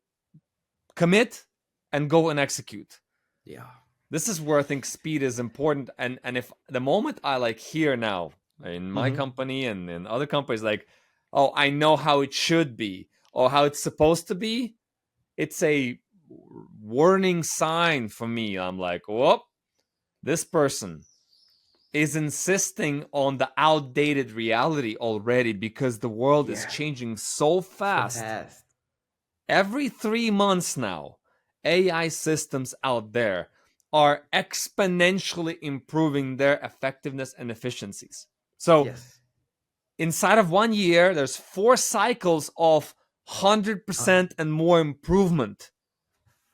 commit and go and execute.
Yeah.
This is where I think speed is important. And if the moment I like hear now in my
Mm-hmm.
company and in other companies, like, oh, I know how it should be or how it's supposed to be, it's a warning sign for me. I'm like, whoop, this person is insisting on the outdated reality already because the world is
Yeah.
changing so
So
fast.
fast.
Every 3 months now, AI systems out there are exponentially improving their effectiveness and efficiencies. So
Yes.
inside of 1 year, there's 4 cycles of
Uh,
100% and more improvement.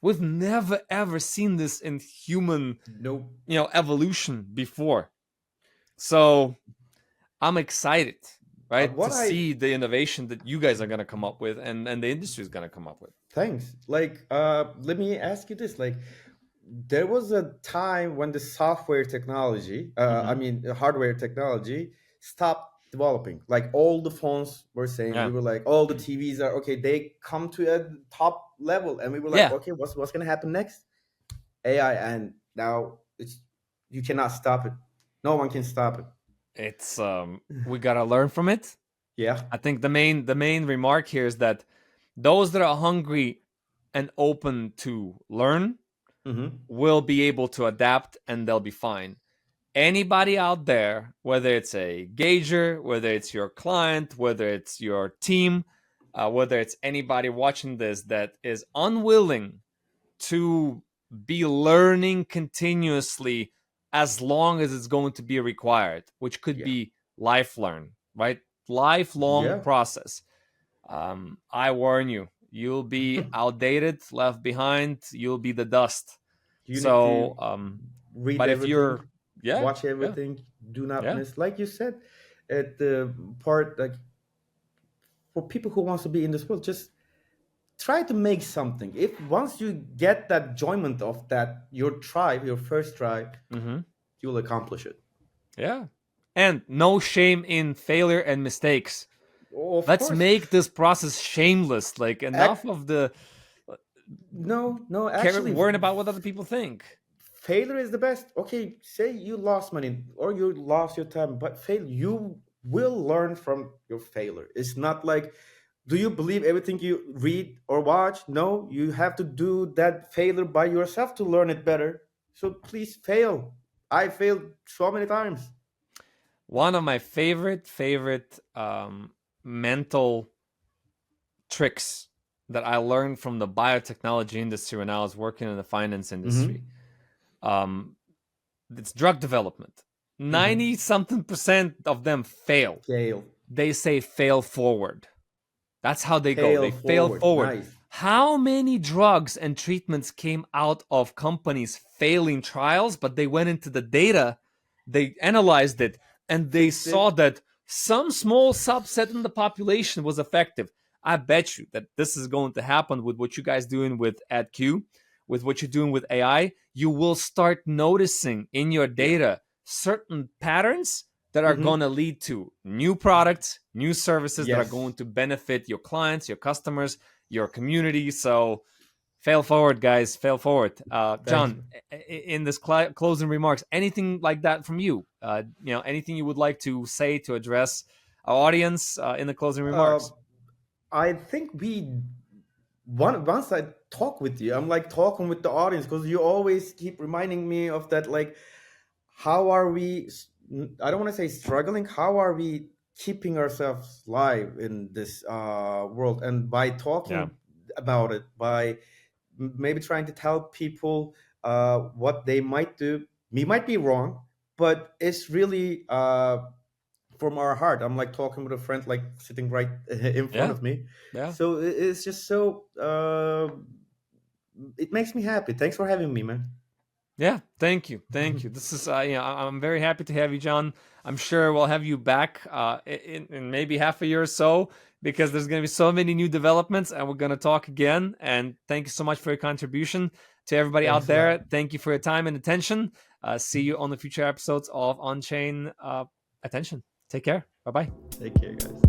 We've never ever seen this in human,
nope.
evolution before. So I'm excited, right, to
What I
see the innovation that you guys are going to come up with and the industry is going to come up with.
Thanks. Like, let me ask you this. Like, there was a time when the software technology, I
Mm-hmm.
mean, the hardware technology, stopped developing. Like, all the phones were saying, we
Yeah.
were like, all the TVs are okay. They come to a top level, and we were like,
Yeah.
okay, what's gonna happen next? AI, and now it's you cannot stop it. No one can stop it.
It's we got to learn from it.
Yeah.
I think the main remark here is that those that are hungry and open to learn
Mm-hmm.
will be able to adapt and they'll be fine. Anybody out there, whether it's a gager, whether it's your client, whether it's your team, whether it's anybody watching this that is unwilling to be learning continuously as long as it's going to be required, which could
Yeah.
be lifelong, right? Lifelong
Yeah.
process. I warn you, you'll be outdated, left behind, you'll be the dust.
You need
So,
to read
but if
everything,
you're, yeah,
watch
yeah,
everything, do not
yeah,
miss. Like you said, at the part like for people who wants to be in this world, just try to make something. If once you get that enjoyment of that, your tribe, your first tribe,
mm-hmm,
you will accomplish it.
yeah. And no shame in failure and mistakes.
Oh, of
Let's
course.
make this process shameless. Like enough
Act,
of the
no, actually,
worrying about what other people think.
failure is the best. Okay, say you lost money or you lost your time, but fail, you will learn from your failure. It's not like, do you believe everything you read or watch? No, you have to do that failure by yourself to learn it better. So please fail. I failed so many times.
One of my favorite mental tricks that I learned from the biotechnology industry when I was working in the finance industry.
Mm-hmm.
It's drug development. 90 something percent of them fail.
Fail.
They say fail forward. That's how they go.
Fail
They fail
forward.
forward.
Nice.
How many drugs and treatments came out of companies failing trials, but they went into the data, they analyzed it, and they
Fixed
saw
it.
that some small subset in the population was effective. I bet you that this is going to happen with what you guys doing with AdQ, with what you're doing with AI. You will start noticing in your
Yeah.
data certain patterns that are going
Mm-hmm.
to lead to new products, new services that are going
Yes.
to benefit your clients, your customers, your community. So fail forward, guys, fail forward.
Thanks.
John, in this closing remarks, anything like that from you? Anything you would like to say to address our audience in the closing
Uh,
remarks?
I think once I talk with you, I'm like talking with the audience because you always keep reminding me of that. Like, how are we? I don't want to say struggling. How are we keeping ourselves alive in this world? And by
Yeah,
talking about it, by maybe trying to tell people what they might do, we might be wrong, but it's really from our heart. I'm like talking with a friend, like sitting right in front
yeah,
of me.
yeah.
So it's just so it makes me happy. Thanks for having me, man.
Yeah, thank you, thank you. This is, I'm very happy to have you, John. I'm sure we'll have you back in maybe half a year or so because there's going to be so many new developments, and we're going to talk again. And thank you so much for your contribution to everybody out
Thanks a lot.
there. Thank you for your time and attention. See you on the future episodes of On Chain Attention. Take care. Bye bye.
Take care, guys.